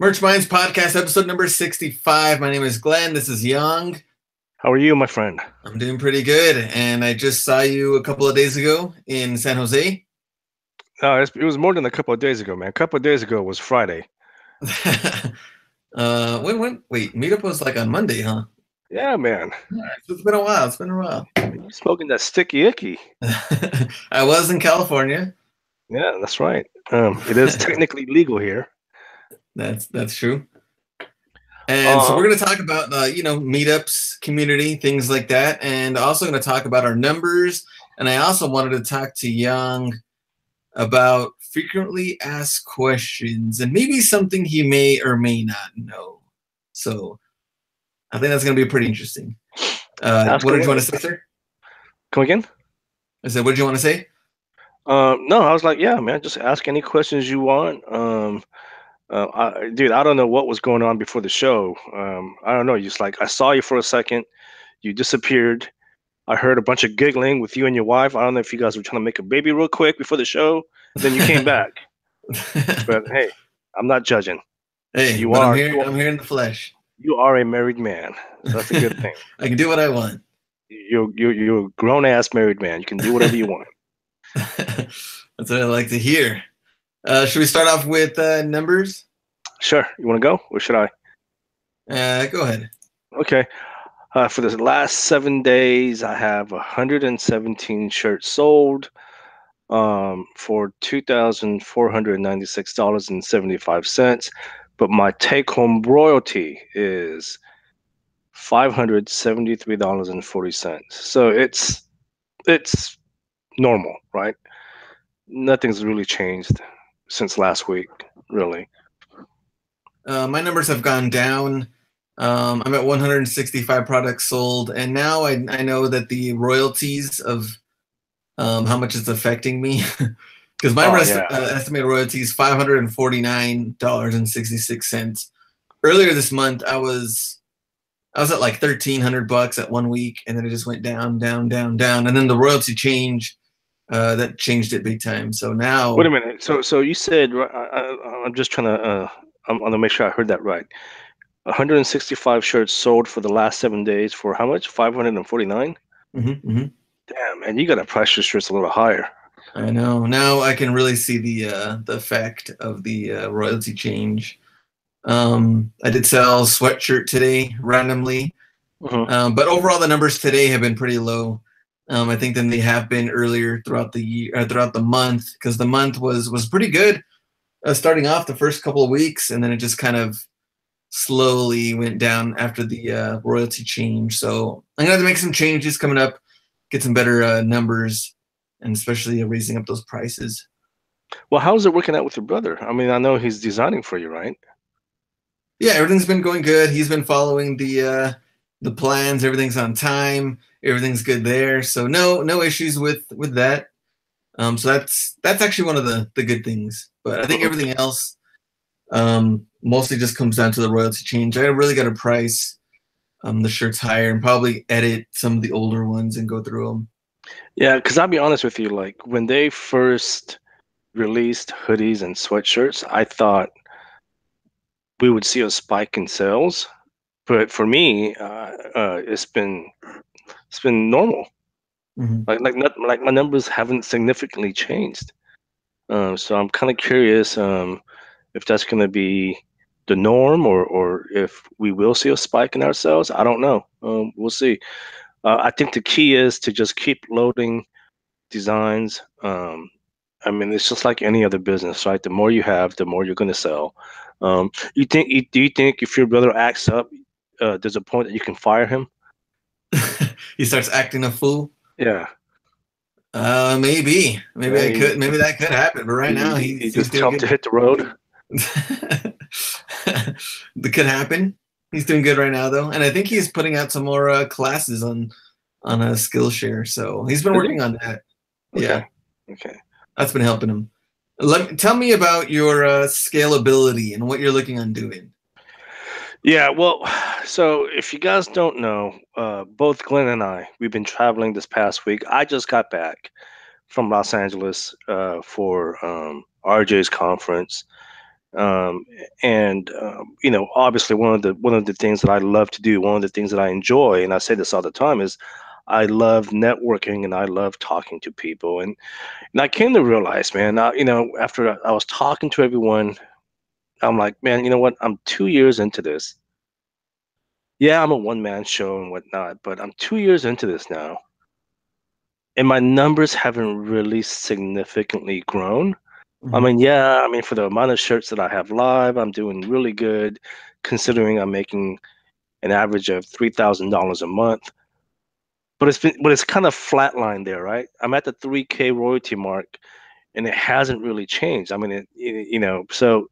Merch Minds Podcast, episode number 65. My name is Glenn. This is Young. How are you, my friend? I'm doing pretty good. And I just saw you a couple of days ago in San Jose. It was more than a couple of days ago, man. A couple of days ago was Friday. Wait, Meetup was like on Monday, huh? Yeah, man. Yeah, it's been a while. You smoking that sticky icky. I was in California. Yeah, that's right. It is technically legal here. That's true. And so we're going to talk about, meetups, community, things like that. And also going to talk about our numbers. And I also wanted to talk to Young about frequently asked questions and maybe something he may or may not know. So I think that's going to be pretty interesting. What did you want to say, sir? Come again? I said, what did you want to say? No, I was like, yeah, man, just ask any questions you want. Dude, I don't know what was going on before the show. I don't know. Just like I saw you for a second, you disappeared. I heard a bunch of giggling with you and your wife. I don't know if you guys were trying to make a baby real quick before the show. Then you came back. But hey, I'm not judging. Hey, I'm here in the flesh. You are a married man. So that's a good thing. I can do what I want. You're a grown ass married man. You can do whatever you want. That's what I like to hear. Should we start off with numbers? Sure. You want to go, or should I? Go ahead. Okay. For the last 7 days, I have 117 shirts sold for $2,496.75. But my take-home royalty is $573.40. So it's normal, right? Nothing's really changed since last week, really. My numbers have gone down. I'm at 165 products sold, and now I know that the royalties of how much it's affecting me, because my estimated royalty is $549.66. Earlier this month, I was at like $1,300 at 1 week, and then it just went down, and then the royalty change that changed it big time. So now, wait a minute. So you said I'm just trying to I'm gonna make sure I heard that right. 165 shirts sold for the last 7 days for how much? 549. Mm-hmm. Damn, and you gotta price your shirts a little higher. I know. Now I can really see the effect of the royalty change. I did sell sweatshirt today randomly, but overall the numbers today have been pretty low. I think than they have been earlier throughout the year, throughout the month, because the month was pretty good, starting off the first couple of weeks, and then it just kind of slowly went down after the royalty change. So I'm gonna have to make some changes coming up, get some better numbers, and especially raising up those prices. Well, how's it working out with your brother? I mean, I know he's designing for you, right? Yeah, everything's been going good. He's been following the plans. Everything's on time. Everything's good there. So no issues with that. So that's actually one of the good things. But I think everything else mostly just comes down to the royalty change. I really got to price the shirts higher and probably edit some of the older ones and go through them. Yeah, because I'll be honest with you, like when they first released hoodies and sweatshirts, I thought we would see a spike in sales. But for me, it's been normal. Mm-hmm. Like my numbers haven't significantly changed. So I'm kind of curious if that's going to be the norm or if we will see a spike in our sales. I don't know. We'll see. I think the key is to just keep loading designs. I mean, it's just like any other business, right? The more you have, the more you're going to sell. Do you think if your brother acts up, there's a point that you can fire him? He starts acting a fool. Yeah. Maybe I could. Maybe that could happen. But right now, he just jumped to hit the road. That could happen. He's doing good right now, though, and I think he's putting out some more classes on a Skillshare. So he's been working on that. Okay. Yeah. Okay. That's been helping him. Tell me about your scalability and what you're looking on doing. Yeah, well, so if you guys don't know, both Glenn and we've been traveling this past week. I just got back from Los Angeles for RJ's conference. Um, and obviously one of the things that I love to do, one of the things that I enjoy, and I say this all the time, is I love networking and I love talking to people. And I came to realize, man, after I was talking to everyone, I'm like, man, you know what? I'm 2 years into this. Yeah, I'm a one man show and whatnot, but I'm 2 years into this now, and my numbers haven't really significantly grown. I Mhm. mean, yeah, I mean, for the amount of shirts that I have live, I'm doing really good, considering I'm making an average of $3,000 a month. But it's kind of flatlined there, right? I'm at the 3K royalty mark, and it hasn't really changed. I mean, so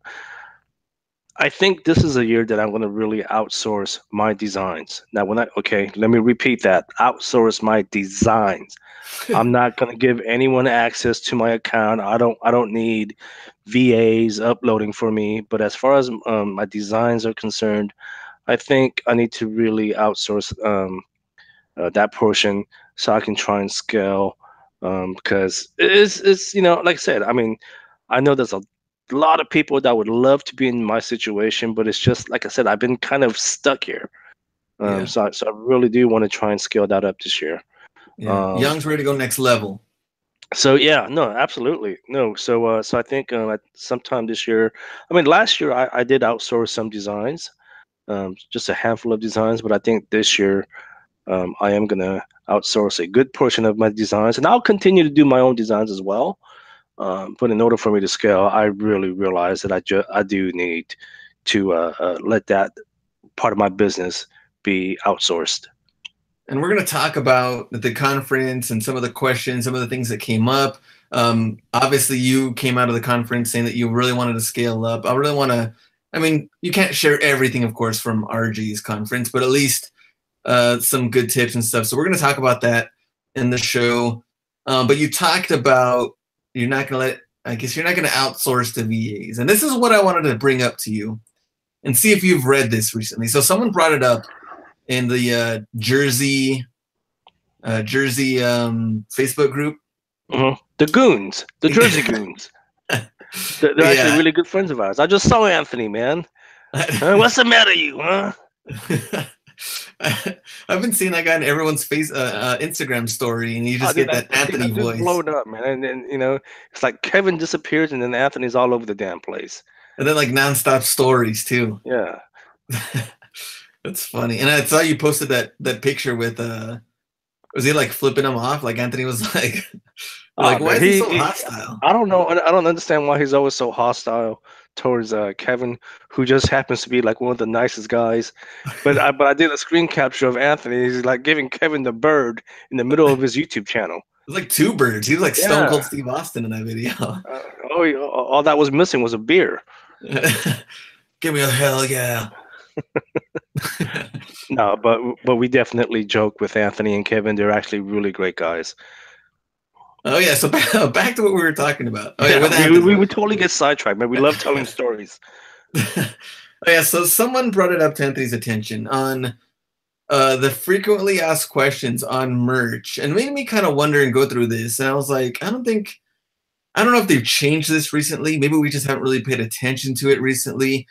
I think this is a year that I'm going to really outsource my designs. Now, okay, let me repeat that: outsource my designs. I'm not going to give anyone access to my account. I don't need VAs uploading for me. But as far as my designs are concerned, I think I need to really outsource that portion so I can try and scale. Because it's like I said, I mean, I know there's a lot of people that would love to be in my situation, but it's just like I said, I've been kind of stuck here. Yeah. So I really do want to try and scale that up this year. Yeah. Um, Young's ready to go next level. So yeah, no, absolutely, no. So I think at sometime this year, I mean, last year I did outsource some designs, just a handful of designs, but I think this year I am gonna outsource a good portion of my designs, and I'll continue to do my own designs as well. But in order for me to scale, I really realize that I do need to let that part of my business be outsourced. And we're going to talk about the conference and some of the questions, some of the things that came up. Obviously, you came out of the conference saying that you really wanted to scale up. I really want to, I mean, you can't share everything, of course, from RG's conference, but at least some good tips and stuff. So we're going to talk about that in the show. But you talked about you're not going to I guess you're not going to outsource to VAs. And this is what I wanted to bring up to you and see if you've read this recently. So someone brought it up in the Jersey Facebook group. The goons, the Jersey goons. They're actually Yeah. really good friends of ours. I just saw Anthony, man. What's the matter, you? Huh? I've been seeing that guy in everyone's face Instagram story, and you Oh, just dude, get that dude, Anthony I'm just voice, blown up, man. And then it's like Kevin disappears, and then Anthony's all over the damn place. and then like nonstop stories too. Yeah. That's funny. And I saw you posted that picture with was he like flipping him off? Like Anthony was like, Oh like why man, is he so hostile? I don't know. I don't understand why he's always so hostile towards Kevin, who just happens to be like one of the nicest guys. But I did a screen capture of Anthony. He's like giving Kevin the bird in the middle of his YouTube channel. It was like two birds. He was like Stone Yeah. Cold Steve Austin in that video. All that was missing was a beer. Give me a hell yeah. No, but we definitely joke with Anthony and Kevin. They're actually really great guys. Oh yeah, so back to what we were talking about. Oh yeah, Yeah, with Anthony. we totally get sidetracked, man. We love telling stories. Oh yeah, so someone brought it up to Anthony's attention on the frequently asked questions on merch, and made me kind of wonder and go through this. And I was like, I don't know if they've changed this recently. Maybe we just haven't really paid attention to it recently.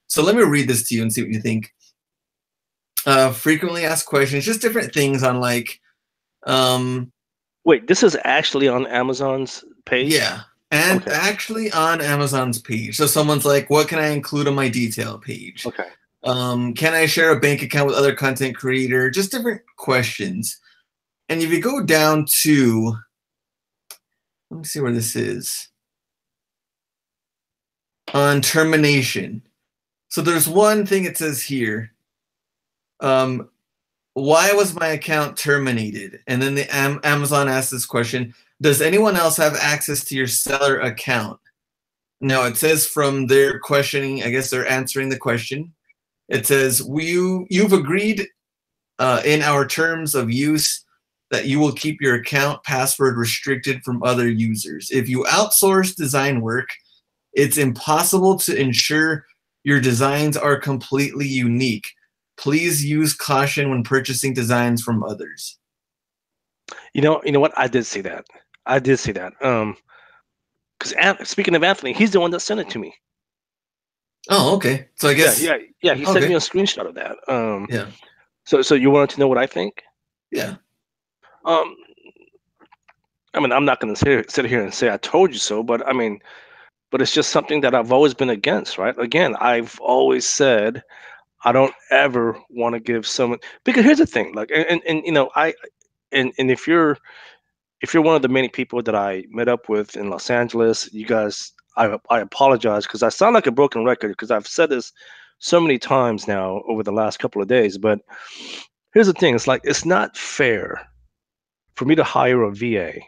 So let me read this to you and see what you think. Frequently asked questions, just different things on like, um, Wait, this is actually on Amazon's page? yeah, and Okay. actually on Amazon's page. So someone's like, what can I include on my detail page? Okay. Can I share a bank account with other content creator? Just different questions. And if you go down to, let me see where this is, on termination. So there's one thing it says here. Why was my account terminated? And then the Amazon asks this question: does anyone else have access to your seller account? No, it says from their questioning, I guess they're answering the question. It says, you've agreed in our terms of use that you will keep your account password restricted from other users. If you outsource design work, it's impossible to ensure your designs are completely unique. Please use caution when purchasing designs from others. You know what? I did see that. I did see that. Because speaking of Anthony, he's the one that sent it to me. Oh, okay. So I Yeah, guess yeah. He sent me okay. a screenshot of that. Yeah. So you wanted to know what I think? Yeah. Um, I mean, I'm not going to sit here and say I told you so, but I mean, but it's just something that I've always been against, right? Again, I've always said I don't ever want to give someone, because here's the thing, like, and you know, and if you're one of the many people that I met up with in Los Angeles, you guys, I apologize because I sound like a broken record because I've said this so many times now over the last couple of days. But here's the thing: it's like it's not fair for me to hire a VA,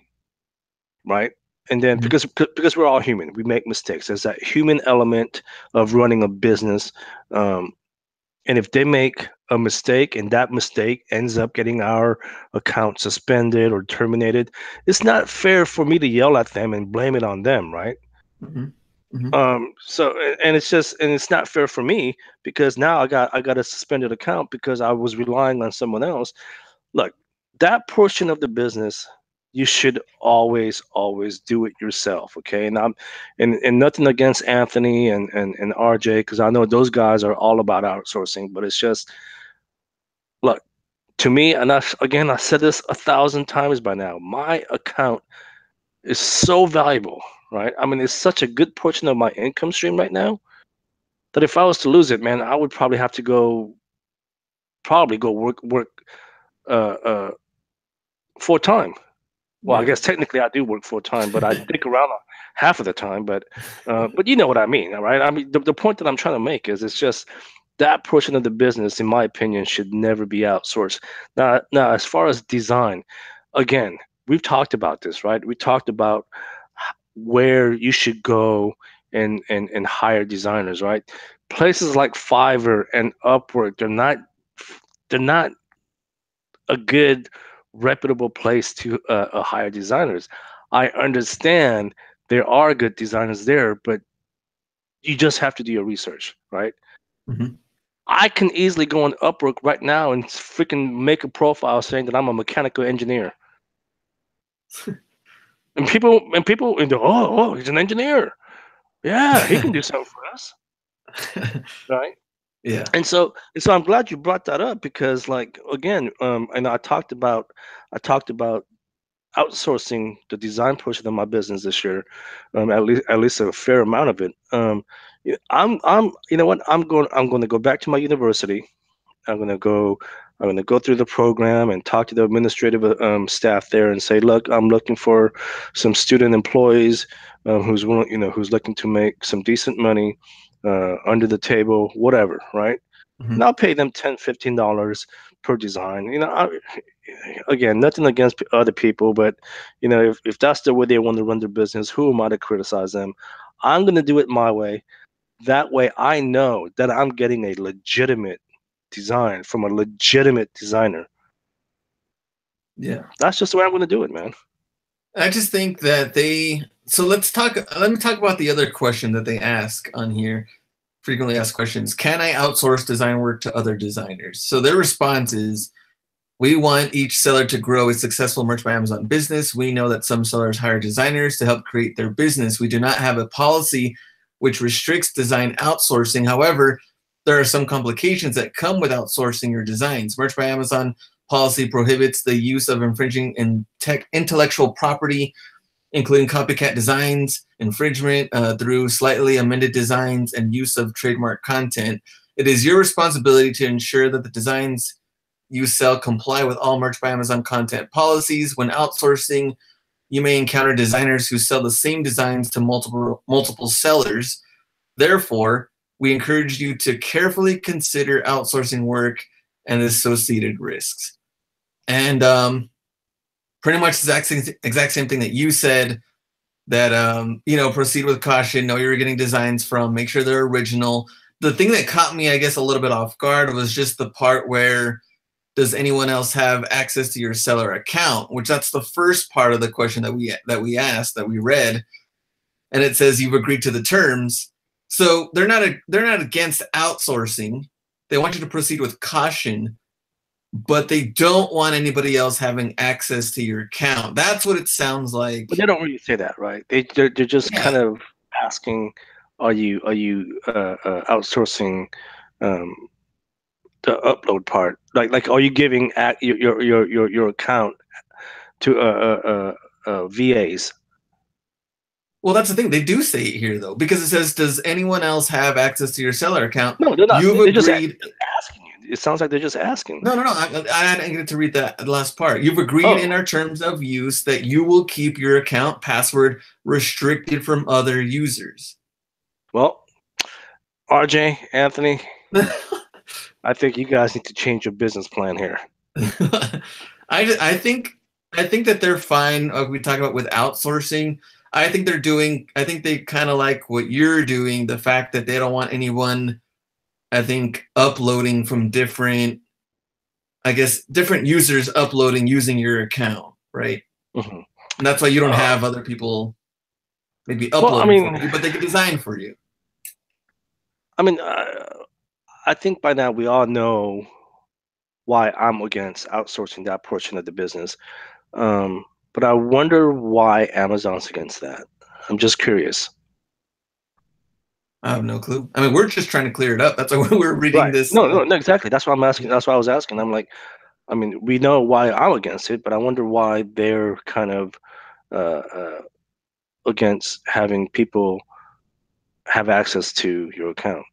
right? And then Mhm. because we're all human, we make mistakes. There's that human element of running a business, um, and if they make a mistake and that mistake ends up getting our account suspended or terminated, it's not fair for me to yell at them and blame it on them, right? Mhm. Mhm. And it's just, and it's not fair for me because now I got a suspended account because I was relying on someone else. Look, that portion of the business, you should always do it yourself, okay? And nothing against Anthony and RJ because I know those guys are all about outsourcing, but it's just, look, to me, and again, I said this 1,000 times by now, my account is so valuable, right? I mean, it's such a good portion of my income stream right now that if I was to lose it, man, I would probably have to go work uh, uh, full time. Well, I Yeah. guess technically I do work full time, but I stick around half of the time. But you know what I mean, all right? I mean, the point that I'm trying to make is it's just that portion of the business, in my opinion, should never be outsourced. Now, as far as design, again, we've talked about this, right? We talked about where you should go and hire designers, right? Places like Fiverr and Upwork, they're not a good, reputable place to hire designers. I understand there are good designers there, but you just have to do your research, right? Mhm. I can easily go on Upwork right now and freaking make a profile saying that I'm a mechanical engineer, and oh, he's an engineer. Yeah, he can do something for us, right? Yeah. And so I'm glad you brought that up because, like, again, and I talked about outsourcing the design portion of my business this year, at least a fair amount of it. I'm you know what, I'm going to go back to my university. I'm going to go I'm going to go through the program and talk to the administrative staff there and say, look, I'm looking for some student employees who's willing, who's looking to make some decent money under the table, whatever, right? And Mhm. I'll pay them $10, $15 per design. Again, nothing against other people, but if that's the way they want to run their business, who am I to criticize them? I'm going to do it my way. That way, I know that I'm getting a legitimate design from a legitimate designer. Yeah. That's just the way I'm going to do it, man. I just think that so let me talk about the other question that they ask on here. Frequently asked questions. Can I outsource design work to other designers? So their response is, we want each seller to grow a successful Merch by Amazon business. We know that some sellers hire designers to help create their business. We do not have a policy which restricts design outsourcing. However, there are some complications that come with outsourcing your designs. Merch by Amazon policy prohibits the use of infringing intellectual property, including copycat designs, infringement through slightly amended designs, and use of trademark content. It is your responsibility to ensure that the designs you sell comply with all Merch by Amazon content policies. When outsourcing, you may encounter designers who sell the same designs to multiple sellers. Therefore, we encourage you to carefully consider outsourcing work and the associated risks. And pretty much the exact same thing that you said, that proceed with caution, know where you're getting designs from, make sure they're original. The thing that caught me, I guess, a little bit off guard was just the part where, does anyone else have access to your seller account? Which, that's the first part of the question that we asked, that we read, and it says you've agreed to the terms. So they're not against outsourcing. They want you to proceed with caution, but they don't want anybody else having access to your account. That's what it sounds like. But they don't really say that, right? They're just Yeah. kind of asking, are you outsourcing the upload part? Like are you giving your account to VAs? Well, that's the thing. They do say it here though, because it says, "Does anyone else have access to your seller account?" No, they're not. You've They're just agreed. asking you. It sounds like they're just asking. No, no, no. I didn't get to read that last part. You've agreed in Oh, our terms of use that you will keep your account password restricted from other users. well, RJ, Anthony, I think you guys need to change your business plan here. I think that they're fine. We talk about with outsourcing. I think they're doing. I think they kind of like what you're doing. The fact that they don't want anyone, I think, uploading from different, I guess, different users uploading using your account, right? Hmm. And that's why you don't have other people maybe Well, uploading for you, but they can design for you. I mean, I think by now we all know why I'm against outsourcing that portion of the business. But I wonder why Amazon's against that. I'm just curious. I have no clue. I mean, we're just trying to clear it up. That's why we're reading Right. this. No, no, no, exactly. That's why I'm asking. That's why I was asking. I'm like, I mean, we know why I'm against it, but I wonder why they're kind of uh, uh, against having people have access to your account.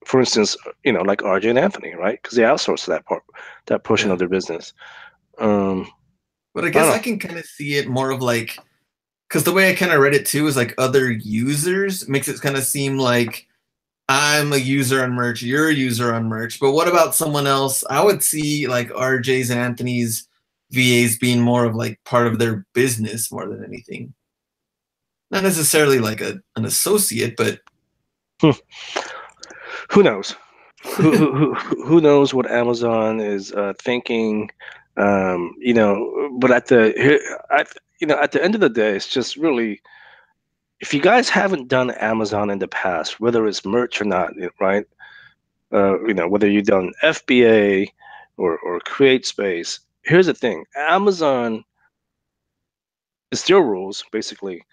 For instance, like RJ and Anthony, right? Because they outsource that part, that portion Yeah. of their business. Um, But I I don't guess I know. can kind of see it more of like, because the way I kind of read it too is like other users makes it kind of seem like I'm a user on merch, you're a user on merch. But what about someone else? I would see like RJ's and Anthony's VAs being more of like part of their business more than anything. Not necessarily like an associate, but Hmm. Who knows? Who knows what Amazon is thinking? But at the end of the day, it's just really, if you guys haven't done Amazon in the past, whether it's merch or not, right? Whether you've done FBA or Create Space. Here's the thing: Amazon is their rules, basically.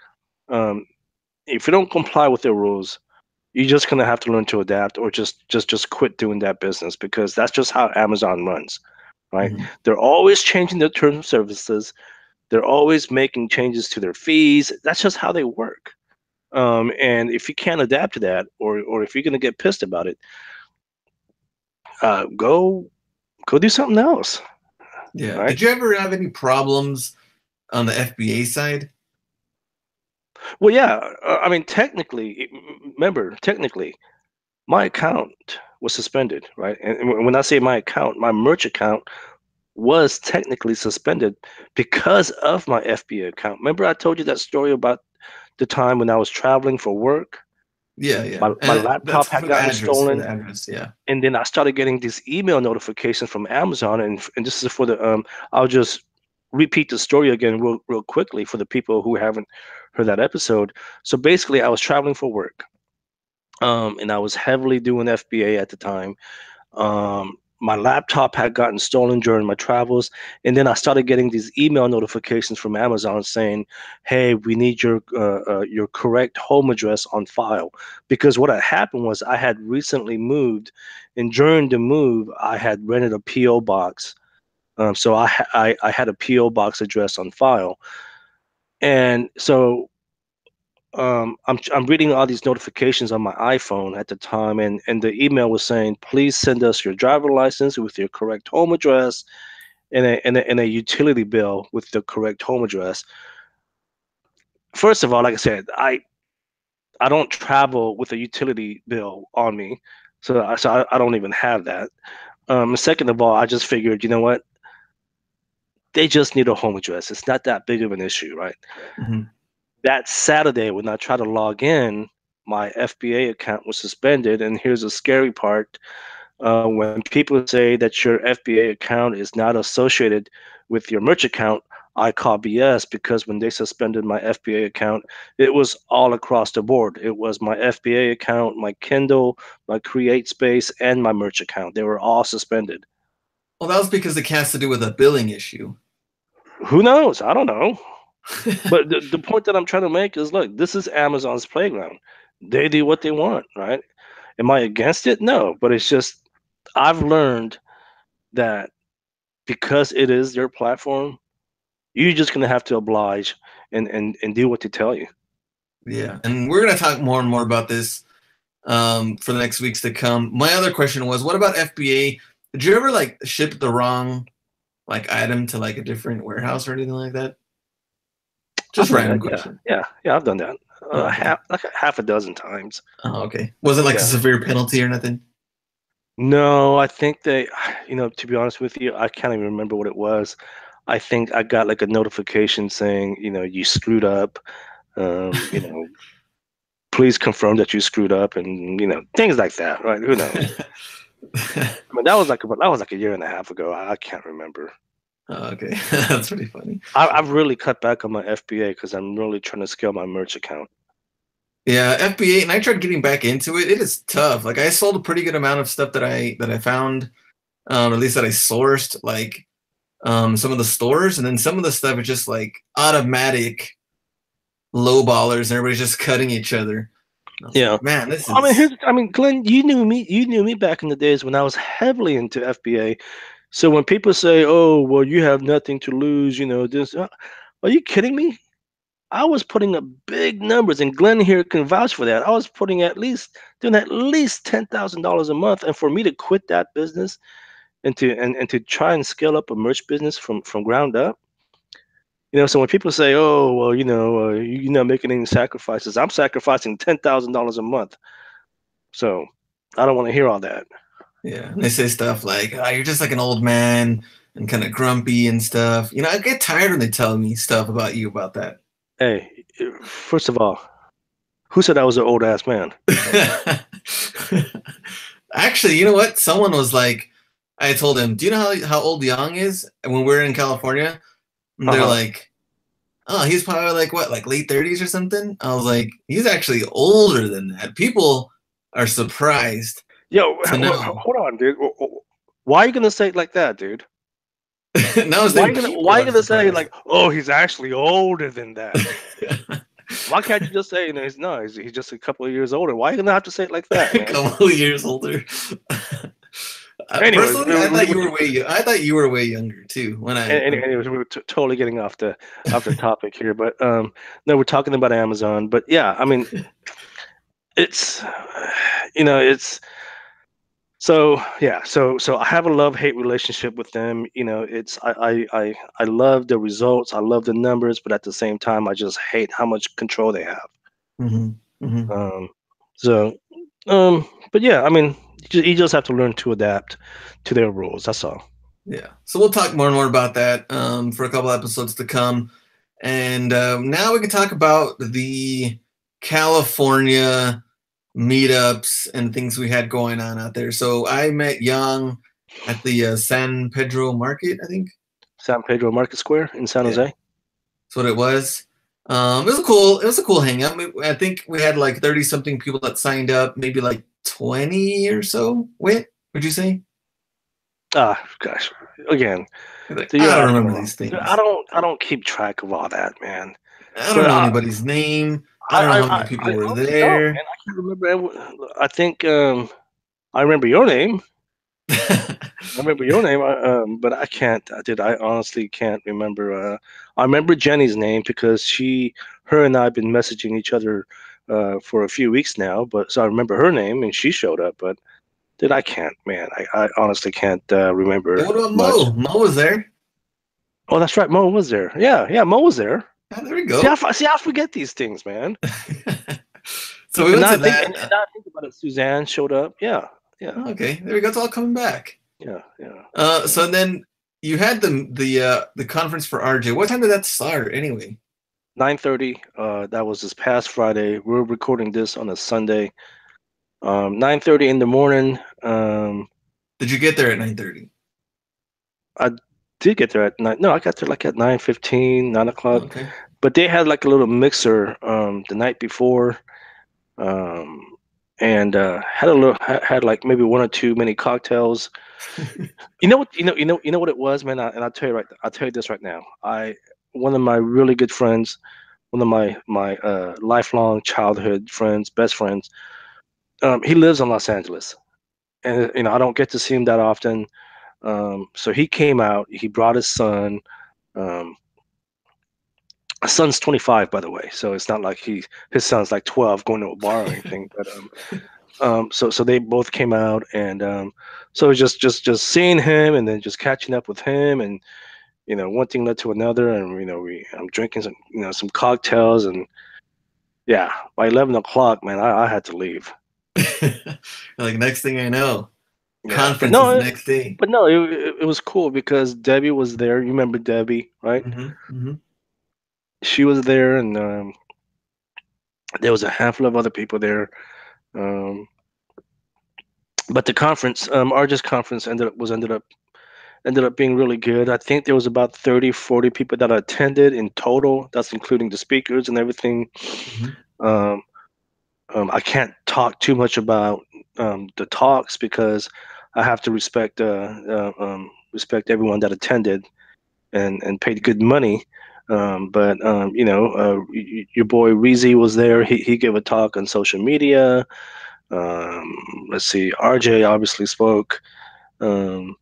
Um, if you don't comply with their rules, you're just gonna have to learn to adapt, or just quit doing that business, because that's just how Amazon runs, right? mhm. They're always changing their terms of services. They're always making changes to their fees. That's just how they work. And if you can't adapt to that, or if you're gonna get pissed about it, go do something else, Yeah. right? Did you ever have any problems on the FBA side? Well, yeah. I mean, remember, technically, my account was suspended, right? And when I say my account, my merch account was technically suspended because of my FBA account. Remember, I told you that story about the time when I was traveling for work. Yeah, yeah. My And that's laptop had for the gotten address, stolen, yeah. and then I started getting these email notifications from Amazon, and this is for the I'll just repeat the story again real quickly for the people who haven't heard that episode. So basically, I was traveling for work, and I was heavily doing FBA at the time. My laptop had gotten stolen during my travels, and then I started getting these email notifications from Amazon saying, "Hey, we need your correct home address on file." Because what had happened was I had recently moved, and during the move, I had rented a PO box. So I had a PO box address on file, and so I'm reading all these notifications on my iPhone at the time, and the email was saying, "Please send us your driver license with your correct home address, and a utility bill with the correct home address." First of all, like I said, I don't travel with a utility bill on me, so I don't even have that. Second of all, I just figured, you know what? They just need a home address. It's not that big of an issue, right? Mhm. That Saturday, when I tried to log in, my FBA account was suspended. And here's the scary part: when people say that your FBA account is not associated with your merch account, I call BS, because when they suspended my FBA account, it was all across the board. It was my FBA account, my Kindle, my Create Space, and my merch account. They were all suspended. Well, that was because it has to do with a billing issue. Who knows? I don't know. But the point that I'm trying to make is, look, this is Amazon's playground. They do what they want, right? Am I against it? No, but it's just I've learned that because it is their platform, you're just gonna have to oblige and do what they tell you. Yeah, and we're gonna talk more and more about this for the next weeks to come. My other question was, what about FBA? Did you ever like ship the wrong like item to like a different warehouse or anything like that? I've Just done that, random yeah, question. yeah, I've done that. Oh, okay. Half a dozen times. Oh, okay. Was it like a Yeah. severe penalty or nothing? No, I think they, to be honest with you, I can't even remember what it was. I think I got like a notification saying, you screwed up. You know, please confirm that you screwed up, and things like that, right? Who knows? I mean, that was like a year and a half ago. I can't remember. Oh, okay. That's pretty funny. I've really cut back on my FBA because I'm really trying to scale my merch account. Yeah, FBA, and I tried getting back into it. It is tough. Like I sold a pretty good amount of stuff that I found, at least that I sourced, like some of the stores, and then some of the stuff is just like automatic low ballers, and everybody's just cutting each other. And I was Yeah. like, man, this is I mean, Glenn, you knew me back in the days when I was heavily into FBA. So when people say, "Oh, well, you have nothing to lose," this, are you kidding me? I was putting up big numbers, and Glenn here can vouch for that. I was doing at least $10,000 a month, and for me to quit that business and to try and scale up a merch business from ground up. So when people say, "Oh, well, you're not making any sacrifices," I'm sacrificing $10,000 a month. So I don't want to hear all that. yeah. And they say stuff like, oh, you're just like an old man and kind of grumpy and stuff. I get tired when they tell me stuff about you about that. Hey, first of all, who said I was an old ass man? Actually, you know what? Someone was like, I told him, do you know how old Young is? And when we're in California, and Uh they're huh. like, oh, he's probably like what, like late 30s or something? I was like, he's actually older than that. People are surprised Yo, to know. hold on, dude. Why are you gonna say it like that, dude? Now I was Why are saying you gonna Why people are you are gonna say surprised. like, oh, he's actually older than that? Why can't you just say, he's just a couple of years older? Why are you gonna have to say it like that, A man? couple of years older. Anyways, Personally, I thought you were way younger too. When anyways, we're totally getting off the topic here, but no, we're talking about Amazon. But yeah, I mean, it's it's so yeah, so I have a love-hate relationship with them. It's I love the results, I love the numbers, but at the same time, I just hate how much control they have. hmm hmm Um, so, but yeah, I mean, you just have to learn to adapt to their rules. That's all. Yeah. So we'll talk more and more about that for a couple episodes to come. And now we can talk about the California meetups and things we had going on out there. So I met Young at the San Pedro Market, I think. San Pedro Market Square in San Yeah, Jose. that's what it was. It was a cool hangout. I think we had like 30 something people that signed up, maybe like 20 or so. Would you say? Ah, gosh, again, Like, so you're I don't asking remember about. these I things. don't. I don't keep track of all that, man. I don't But know anybody's name. I don't know how many I people were honestly don't, there. man. I can't remember. I think I remember your name. I remember your name, but I can't. I honestly can't remember. I remember Jenny's name because her and I have been messaging each other for a few weeks now. But so I remember her name, and she showed up. But I can't, man. I honestly can't Hey, remember what about much. Mo? Mo was there. Oh, that's right. Mo was there. Yeah, yeah. Mo was there. Yeah, there we See, go. I forget these things, man. So we And went now to I think, that. and now I think about it. Suzanne showed up. Yeah, yeah, Okay, there we go. It's all coming back. yeah, yeah. So then you had the conference for RJ. What time did that start anyway? 9:30. That was this past Friday. We're recording this on a Sunday. 9:30 in the morning. Did you get there at 9:30? I did get there at 9. No, I got there like at 9:15, 9 o'clock. Okay. But they had like a little mixer the night before, um, and had like maybe one or two mini cocktails. You know what? You know what it was, man. And I'll tell you this right now. One of my really good friends. one of my lifelong childhood friends, best friends. He lives in Los Angeles, and I don't get to see him that often. So he came out. He brought his son. Um, my son's 25, by the way, so it's not like his son's like 12 going to a bar or anything. But so they both came out, and so just seeing him, and then just catching up with him, and one thing led to another, and I'm drinking some some cocktails, and yeah, by 11 o'clock, man, I had to leave. Like next thing I know, Yeah, conference is the next day. but no, it was cool because Debbie was there. You remember Debbie, right? She was there, and there was a handful of other people there. Um, but the conference, RJ's conference, ended up being really good. I think there was about 30, 40 people that attended in total. That's including the speakers and everything. Um, I can't talk too much about the talks because I have to respect everyone that attended and paid good money. But your boy Reezy was there. He gave a talk on social media. Let's see, RJ obviously spoke. Um,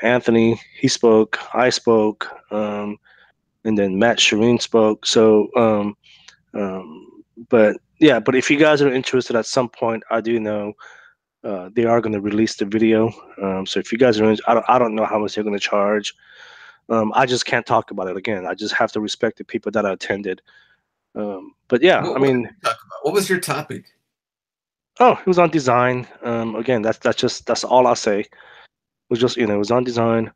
Anthony, he spoke. I spoke. And then Matt Shireen spoke. So, but yeah, but if you guys are interested at some point, I do know they are going to release the video. So if you guys are, I don't know how much they're going to charge. I just can't talk about it again. I just have to respect the people that attended. But yeah, I What did mean, you talk about? What was your topic? oh, it was on design. Again, that's all I'll say. It was just it was on design.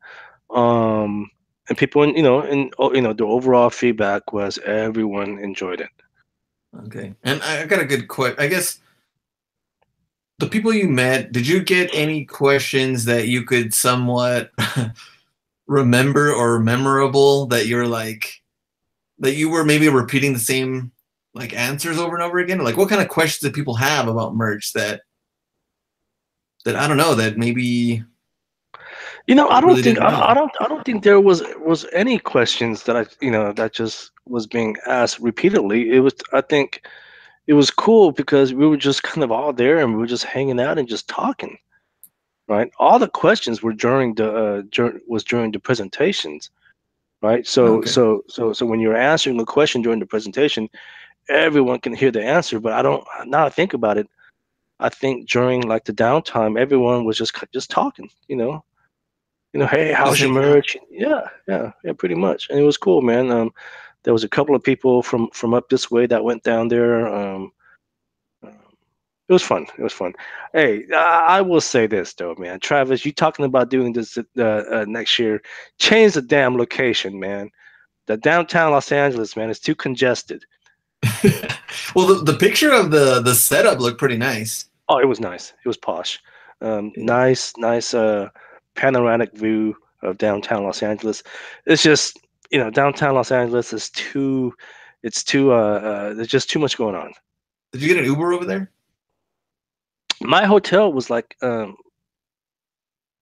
Um, and people, the overall feedback was everyone enjoyed it. Okay, and I got a good question. I guess the people you met, did you get any questions that you could somewhat remember or memorable that you're like that you were maybe repeating the same like answers over and over again? Like what kind of questions do people have about merch that I don't know that maybe I don't really think didn't know? I don't think there was any questions that that just was being asked repeatedly. I think it was cool because we were just kind of all there and we were just hanging out and just talking, right? All the questions were during the presentations, right? Oh, So okay. when you're answering a question during the presentation, everyone can hear the answer. But I don't now I think about it. I think during like the downtime, everyone was just talking, hey, Just how's your hanging out. merch? Yeah, pretty much. And it was cool, man. There was a couple of people from up this way that went down there. It was fun. It was fun. Hey, I will say this though, man. Travis, you talking about doing this next year? Change the damn location, man. The downtown Los Angeles, man, is too congested. Well, the picture of the setup looked pretty nice. Oh, it was nice. It was posh. Yeah. Nice panoramic view of downtown Los Angeles. It's just, downtown Los Angeles is too, it's too, there's just too much going on. Did you get an Uber over there? My hotel was like,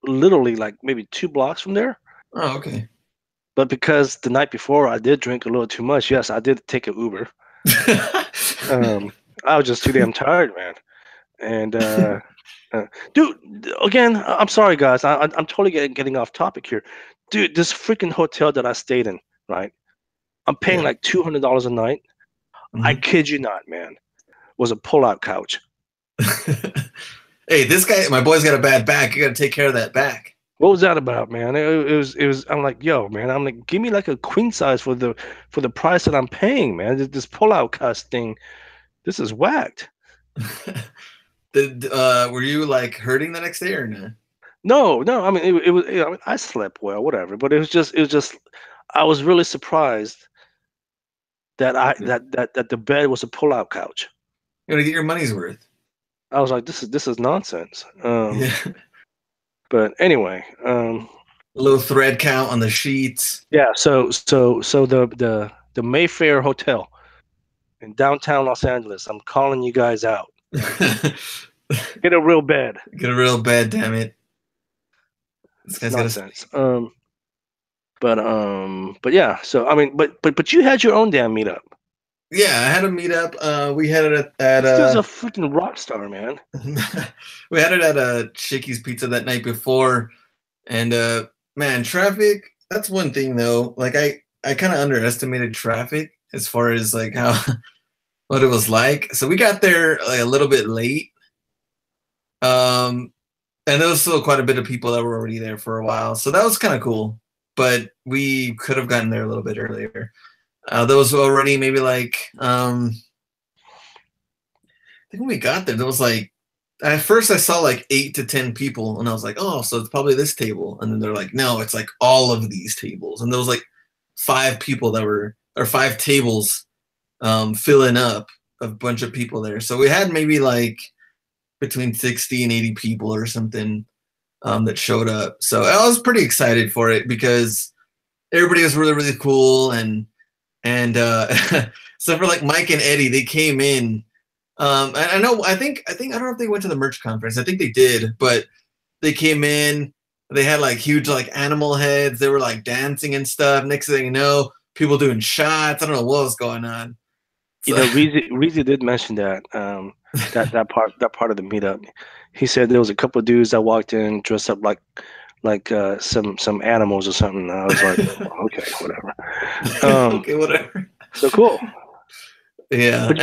literally like maybe 2 blocks from there. Oh, okay. But because the night before I did drink a little too much, yes, I did take an Uber. I was just too damn tired, man. And Uh, dude, again, I'm sorry, guys. I'm totally getting off topic here. Dude, this freaking hotel that I stayed in, right? I'm paying Yeah. like $200 a night. I kid you not, man. Was a pull-out couch. Hey, this guy, my boy's got a bad back. You got to take care of that back. What was that about, man? It was. I'm like, yo, man. I'm like, give me like a queen size for the price that I'm paying, man. This pull-out couch thing, this is whacked. Were you like hurting the next day or no? No. I mean, it was. I mean, I slept well, whatever. But it was just. I was really surprised that I Yeah. that the bed was a pull-out couch. You got to get your money's worth. I was like, this is nonsense. Yeah. But anyway, A little thread count on the sheets. yeah. So the Mayfair Hotel in downtown Los Angeles. I'm calling you guys out. Get Get a real bed. a real bed, damn it. This It's guy's got to nonsense. But yeah. So I mean, but you had your own damn meetup. Yeah, I had a meetup. We had it at This dude's a freaking rock star, man. we had it at Shakey's Pizza that night before, and man, traffic. That's one thing though. Like I kind of underestimated traffic as far as like how what it was like. So we got there like a little bit late. And there was still quite a bit of people that were already there for a while, so that was kind of cool. But we could have gotten there a little bit earlier. There was already maybe like I think when we got there was like at first I saw like 8 to 10 people, and I was like, oh, so it's probably this table. And then they're like, no, it's like all of these tables. And there was like 5 people that were or 5 tables filling up a bunch of people there. So we had maybe like between 60 and 80 people or something that showed up. So I was pretty excited for it because everybody was really, really cool. And so for like Mike and Eddie, they came in. I think I don't know if they went to the merch conference. I think they did, but they came in. They had like huge like animal heads. They were like dancing and stuff. Next thing you know, people doing shots. I don't know what was going on. You So, know, Reezy did mention that that part of the meetup. He said there was a couple of dudes that walked in dressed up like some animals or something. I was like, okay, whatever. okay, whatever. So cool. Yeah, But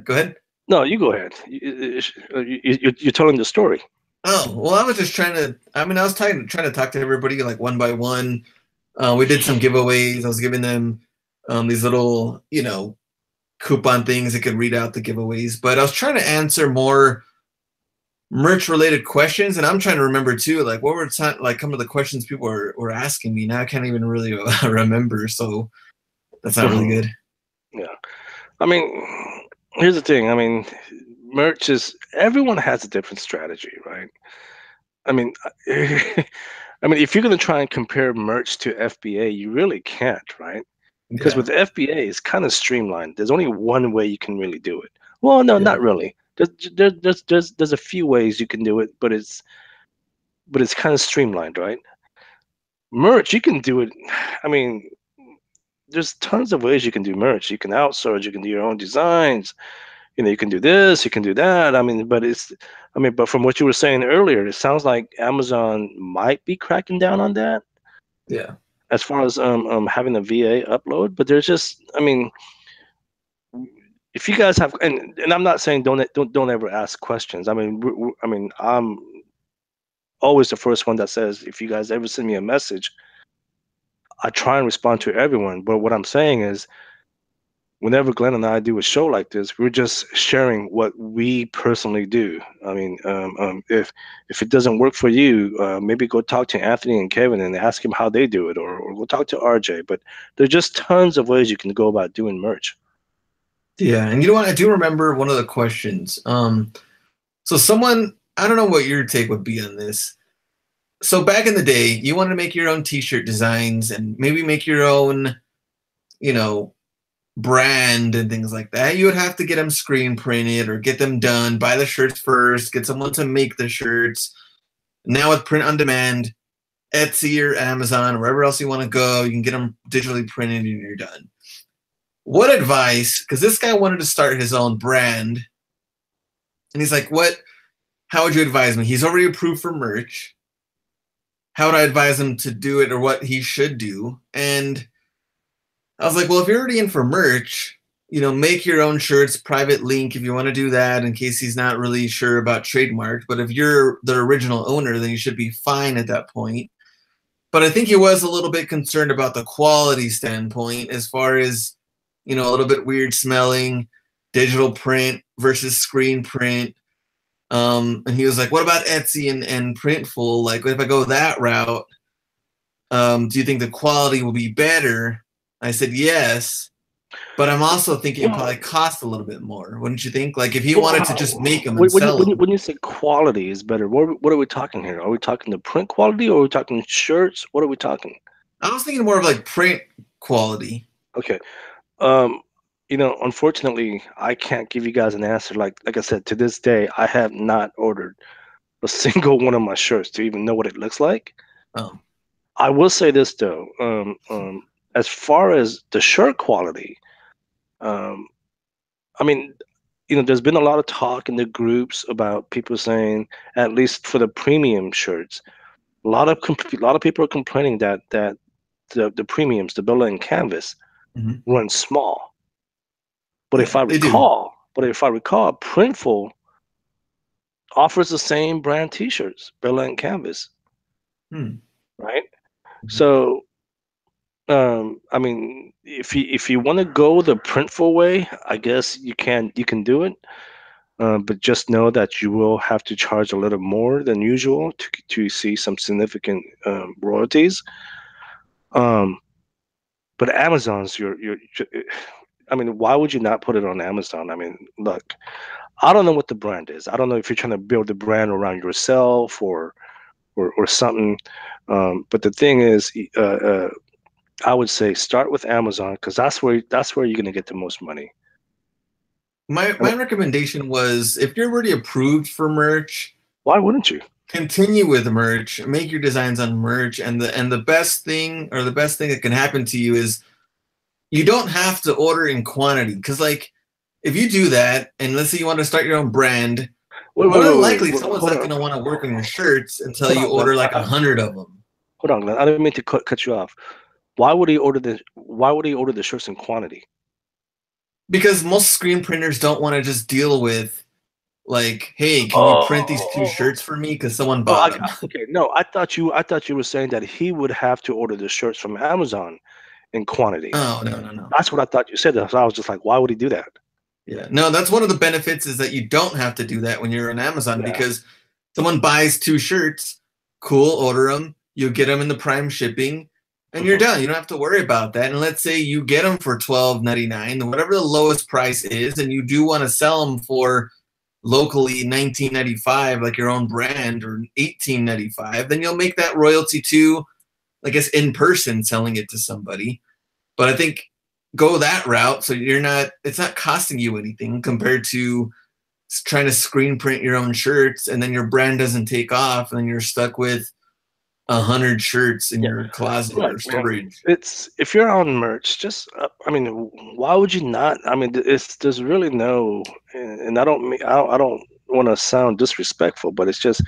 go ahead. no, you go ahead. You're telling the story. Oh, well, I was just trying to. I mean, I was trying to talk to everybody like one by one. We did some giveaways. I was giving them these little, coupon things that could read out the giveaways. But I was trying to answer more merch related questions, and I'm trying to remember too, like what were like some of the questions people were asking me. Now I can't even really remember, so that's not really good. Yeah, I mean, here's the thing. I mean, merch is everyone has a different strategy, right? I mean, I mean, if you're gonna try and compare merch to FBA, you really can't, right? Because Yeah, with FBA, it's kind of streamlined. There's only one way you can really do it. Well, no, yeah, not really. There's a few ways you can do it, but it's kind of streamlined, right? Merch, you can do it. I mean, there's tons of ways you can do merch. You can outsource. You can do your own designs. You know, you can do this. You can do that. I mean, but from what you were saying earlier, it sounds like Amazon might be cracking down on that yeah, as far as having a VA upload. But there's just, I mean, if you guys have, and I'm not saying don't ever ask questions. I mean, I'm always the first one that says if you guys ever send me a message, I try and respond to everyone. But what I'm saying is, whenever Glenn and I do a show like this, we're just sharing what we personally do. I mean, if it doesn't work for you, maybe go talk to Anthony and Kevin and ask him how they do it, or go talk to RJ. But there's just tons of ways you can go about doing merch. yeah. And you know what? I do remember one of the questions. So someone, I don't know what your take would be on this. So back in the day, you wanted to make your own T-shirt designs and maybe make your own, you know, brand and things like that. You would have to get them screen printed or get them done, buy the shirts first, get someone to make the shirts. Now with print on demand, Etsy or Amazon, wherever else you want to go, you can get them digitally printed and you're done. What advice? Because this guy wanted to start his own brand, and he's like, "What? How would you advise me?" He's already approved for merch. How would I advise him to do it, or what he should do? And I was like, "Well, if you're already in for merch, make your own shirts, private link if you want to do that, in case he's not really sure about trademark. But if you're the original owner, then you should be fine at that point." But I think he was a little bit concerned about the quality standpoint, as far as a little bit weird smelling digital print versus screen print. And he was like, "What about Etsy and Printful? Like, if I go that route, do you think the quality will be better?" I said yes, but I'm also thinking it probably cost a little bit more. Wouldn't you think? Like, if he wanted to just make them and sell them. When you say quality is better, what are we talking here? Are we talking the print quality, or are we talking shirts? What are we talking? I was thinking more of like print quality. Okay. Unfortunately, I can't give you guys an answer. Like I said, to this day, I have not ordered a single one of my shirts to even know what it looks like. Oh, I will say this though, as far as the shirt quality, Um, I mean, there's been a lot of talk in the groups about people saying, at least for the premium shirts, a lot of people are complaining that the premiums, the Bella and Canvas, Mhm. run small. But if Yeah, I they do. recall, Printful offers the same brand T-shirts, Bella and Canvas, Hmm. right? Mhm. So, I mean, if you want to go the Printful way, I guess you can do it. But just know that you will have to charge a little more than usual to see some significant royalties. Um, but Amazon's I mean, why would you not put it on Amazon? I mean, look, I don't know what the brand is. I don't know if you're trying to build a brand around yourself or something. But the thing is, I would say start with Amazon because that's where you're gonna get the most money. My I mean, my recommendation was if you're already approved for merch, why wouldn't you? continue with merch, make your designs on merch, and the best thing or the best thing that can happen to you is you don't have to order in quantity because like if you do that and let's say you want to start your own brand, Wait, more wait, than wait, wait, likely wait. someone's Hold not on, going to want to work on your shirts until hold you on, Glenn. order like 100 of them. Hold on, Glenn. I didn't mean to cut you off. Why would he order the shirts in quantity? Because most screen printers don't want to just deal with like, hey, can you print these two Oh, shirts for me because someone oh, bought them. okay. No, I thought you were saying that he would have to order the shirts from Amazon in quantity. Oh, no, no, no. That's what I thought you said. So I was just like, why would he do that? Yeah. No, that's one of the benefits is that you don't have to do that when you're on Amazon Yeah. because someone buys two shirts, cool, order them, you get them in the prime shipping, and you're Mhm. done. You don't have to worry about that. And let's say you get them for $12.99, whatever the lowest price is, and you do want to sell them for locally 19.95, like your own brand, or 18.95, then you'll make that royalty too, I guess, in person selling it to somebody. But I think go that route so it's not costing you anything compared to trying to screen print your own shirts and then your brand doesn't take off and then you're stuck with 100 shirts in Yeah. your closet Look, or man, storage. it's if you're on merch, just I mean, why would you not? I mean, there's really no, and I don't want to sound disrespectful, but it's just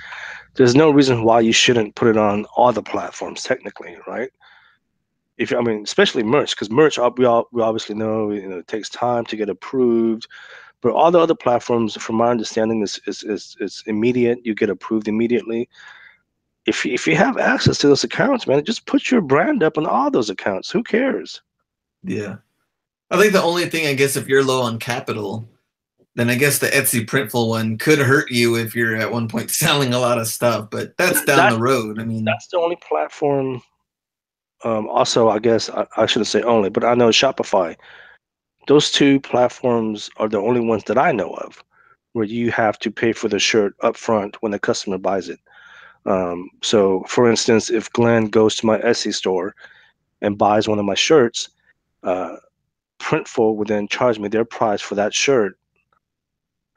there's no reason why you shouldn't put it on all the platforms technically, right? If I mean, especially merch, because merch we obviously know it takes time to get approved, but all the other platforms, from my understanding, is immediate. You get approved immediately. If you have access to those accounts, man, just put your brand up on all those accounts. Who cares? Yeah. I think the only thing, I guess, if you're low on capital, then I guess the Etsy Printful one could hurt you if you're at one point selling a lot of stuff, but that's down That the road. I mean, that's the only platform. Also, I guess I shouldn't say only, but I know Shopify. Those two platforms are the only ones that I know of where you have to pay for the shirt up front when the customer buys it. So, for instance, if Glenn goes to my Etsy store and buys one of my shirts, uh, Printful would then charge me their price for that shirt,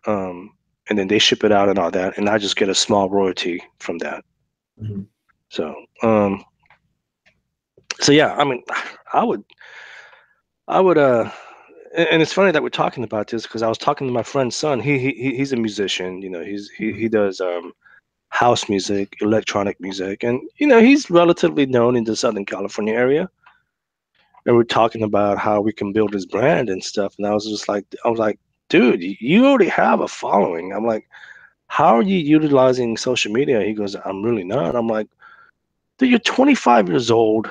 um, and then they ship it out and all that, and I just get a small royalty from that. mhm. So, so yeah, I mean, I would, I would, and it's funny that we're talking about this because I was talking to my friend's son. He's a musician. He does house music, electronic music, and he's relatively known in the Southern California area. And we're talking about how we can build his brand and stuff. And I was like, dude, you already have a following. I'm like, how are you utilizing social media? He goes, I'm really not. I'm like, dude, you're 25 years old.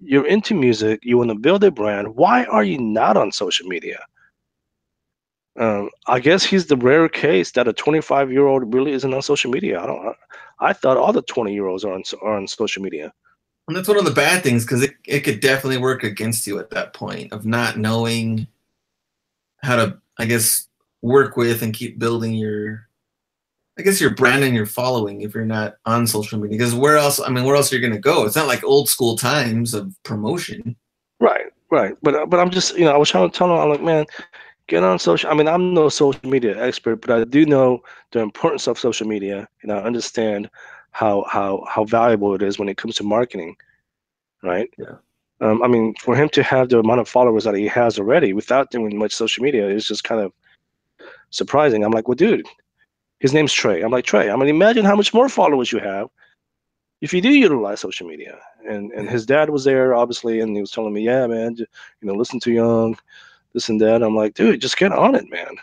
You're into music. You want to build a brand. Why are you not on social media? I guess he's the rare case that a 25-year-old really isn't on social media. I thought all the 20-year-olds are on social media. And that's one of the bad things because it could definitely work against you at that point of not knowing how to, I guess, work with and keep building I guess your brand and your following if you're not on social media. Because where else? I mean, where else are you going to go? It's not like old school times of promotion. Right, right. But I'm just I was trying to tell him, I'm like, man, get on social. I mean, I'm no social media expert, but I do know the importance of social media, and I understand how valuable it is when it comes to marketing, right? Yeah. I mean, for him to have the amount of followers that he has already without doing much social media is just kind of surprising. I'm like, well, dude, his name's Trey. I'm like, Trey, I mean, imagine how much more followers you have if you do utilize social media. And his dad was there, obviously, and he was telling me, yeah, man, listen to Young, this and that. I'm like, dude, just get on it, man.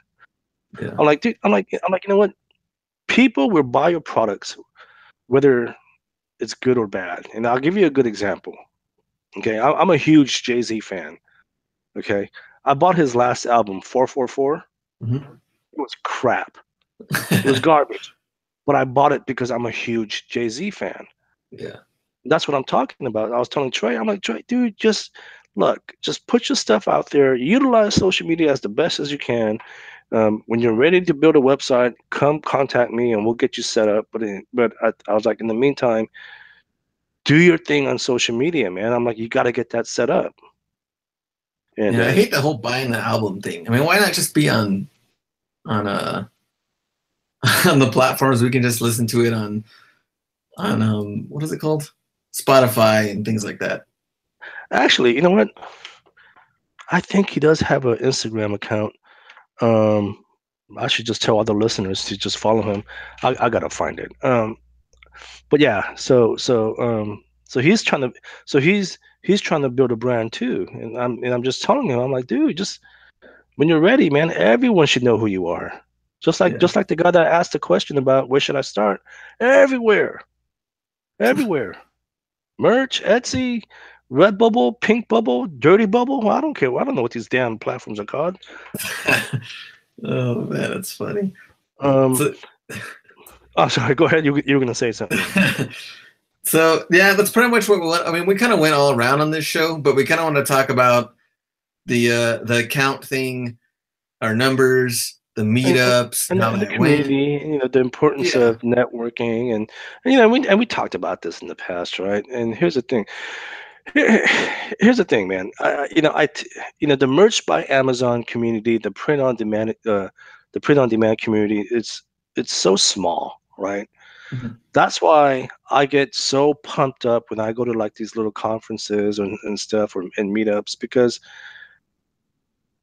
Yeah. I'm like, dude, I'm like, you know what? People will buy your products, whether it's good or bad. And I'll give you a good example. Okay, I'm a huge Jay-Z fan. Okay, I bought his last album, 444. Mm-hmm. It was crap. It was garbage. But I bought it because I'm a huge Jay-Z fan. Yeah. That's what I'm talking about. I was telling Trey, I'm like, Trey, dude, just put your stuff out there. Utilize social media as the best as you can. When you're ready to build a website, come contact me and we'll get you set up. But I was like, in the meantime, do your thing on social media, man. I'm like, you got to get that set up. And I hate the whole buying the album thing. I mean, why not just be on on the platforms we can just listen to it on what is it called? Spotify and things like that. actually, you know what? I think he does have an Instagram account. Um, I should just tell other listeners to just follow him. I gotta find it. But yeah, so he's trying to build a brand too, and I'm just telling him, I'm like, dude, just when you're ready, man, everyone should know who you are. Yeah. Just like the guy that asked the question about where should I start? Everywhere, everywhere. Merch, Etsy, Redbubble, Pink Bubble, Dirty Bubble. I don't care. I don't know what these damn platforms are called. Oh man, that's funny. Um, So, oh, sorry. Go ahead. You were gonna say something. so yeah, that's pretty much what we want. I mean, we kind of went all around on this show, but we kind of want to talk about the account thing, our numbers, the meetups, And how the that went. community, the importance Yeah. of networking, and we talked about this in the past, right? And here's the thing. Here's the thing, man. The merch by Amazon community, the print on demand community, it's so small, right? Mhm. That's why I get so pumped up when I go to like these little conferences and stuff and meetups because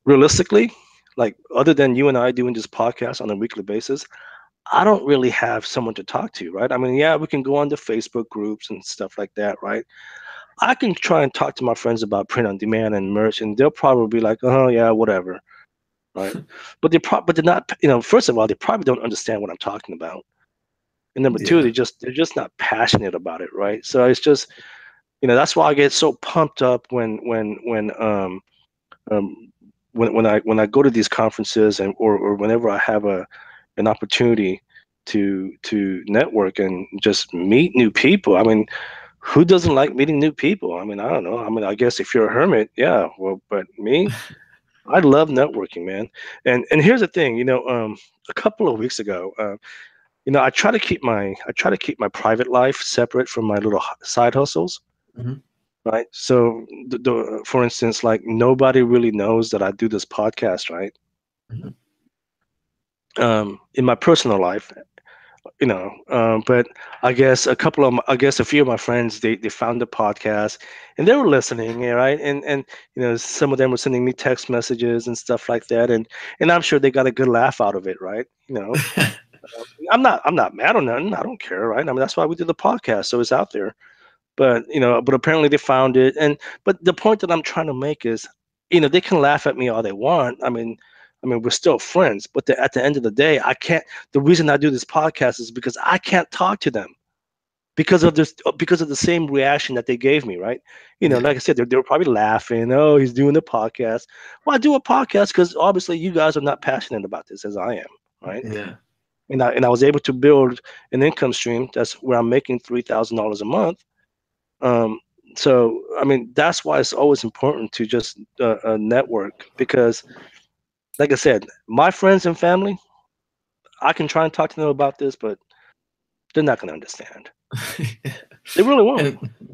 realistically, like other than you and I doing this podcast on a weekly basis, I don't really have someone to talk to, right? I mean, yeah, we can go on to Facebook groups and stuff like that, right? I can try and talk to my friends about print on demand and merch, and they'll probably be like, "Oh yeah, whatever," right? But they're not. First of all, they probably don't understand what I'm talking about, and number two, Yeah. they're just not passionate about it, right? So it's just, that's why I get so pumped up um, when I go to these conferences or whenever I have an opportunity to network and just meet new people. I mean, who doesn't like meeting new people? I mean, I don't know. I mean, I guess if you're a hermit, yeah. Well, but me, I love networking, man. And here's the thing, a couple of weeks ago, I try to keep my private life separate from my little side hustles. Mhm. Right. So, for instance, like nobody really knows that I do this podcast, right? Mhm. In my personal life, but I guess a few of my friends, they found the podcast and they were listening, yeah, right? And some of them were sending me text messages and stuff like that, and I'm sure they got a good laugh out of it, right? I'm not mad or nothing. I don't care, right? I mean, that's why we do the podcast, so it's out there. But apparently they found it, but the point that I'm trying to make is, they can laugh at me all they want. I mean, we're still friends, but at the end of the day, I can't. The reason I do this podcast is because I can't talk to them because of the same reaction that they gave me, right? Yeah. Like I said, they were probably laughing. Oh, he's doing a podcast. Well, I do a podcast because obviously you guys are not passionate about this as I am, right? Yeah. And I was able to build an income stream. That's where I'm making $3,000 a month. Um, so, I mean, that's why it's always important to just network because, like I said, my friends and family, I can try and talk to them about this, but they're not going to understand. They really won't.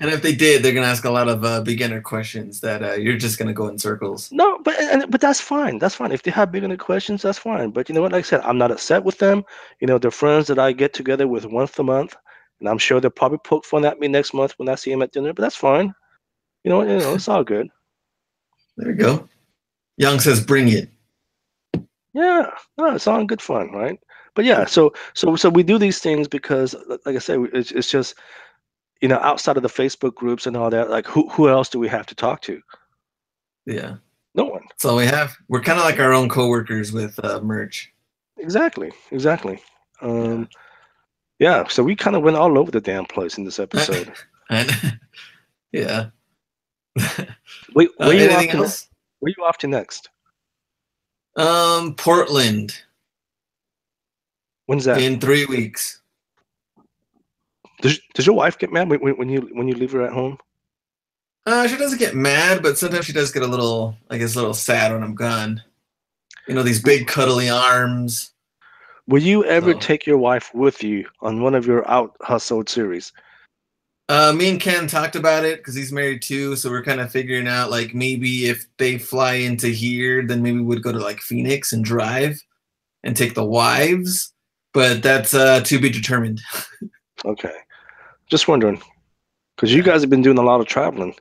And if they did, they're gonna ask a lot of beginner questions that you're just gonna go in circles. No, but that's fine. That's fine. If they have bigger questions, that's fine. But you know what? Like I said, I'm not upset with them. They're friends that I get together with once a month, and I'm sure they'll probably poke fun at me next month when I see them at dinner. But that's fine. it's all good. There we go. Young says, "Bring it." Yeah, no, it's all in good fun, right? But yeah, so we do these things because, like I said, it's just outside of the Facebook groups and all that, like who else do we have to talk to? Yeah, No one. that's all we have. We're kind of like our own coworkers with merch. Exactly. Yeah. Yeah. So we kind of went all over the damn place in this episode. And yeah. Wait, where you off Anything to? else? Where you off to next? Portland When's that? in 3 weeks. Does your wife get mad when you leave her at home? She doesn't get mad, but sometimes she does get a little, I guess, a little sad when I'm gone. These big cuddly arms. Will you ever So, take your wife with you on one of your out hustled series? me and Ken talked about it because he's married too. So we're kind of figuring out, like, maybe if they fly into here, then maybe we'd go to like Phoenix and drive and take the wives. But that's to be determined. Okay, just wondering because you Yeah. guys have been doing a lot of traveling.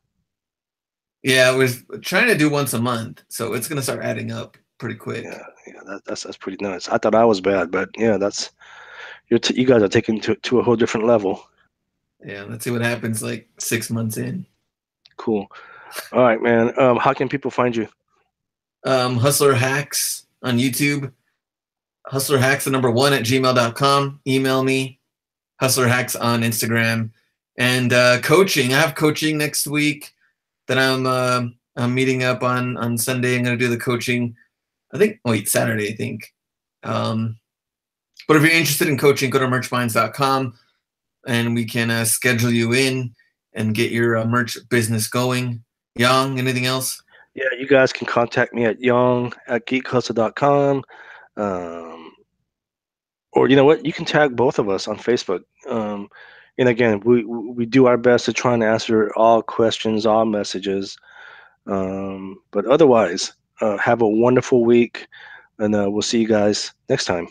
Yeah, we're trying to do once a month, so it's gonna start adding up pretty quick. Yeah, that's pretty nice. I thought I was bad, but yeah, that's you guys are taking to a whole different level. Yeah, let's see what happens like 6 months in. Cool. All right, man. How can people find you? Hustler Hacks on YouTube. Hustler Hacks, the number one at gmail.com. Email me. Hustler Hacks on Instagram. And coaching. I have coaching next week that I'm meeting up on Sunday. I'm gonna do the coaching. Saturday, I think. But if you're interested in coaching, go to merchminds.com and we can schedule you in and get your merch business going. Young, anything else? Yeah, you guys can contact me at young@geekhustle.com. Or you know what? You can tag both of us on Facebook. And again, we do our best to try and answer all questions, all messages. But otherwise, have a wonderful week, and we'll see you guys next time.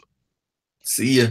See ya.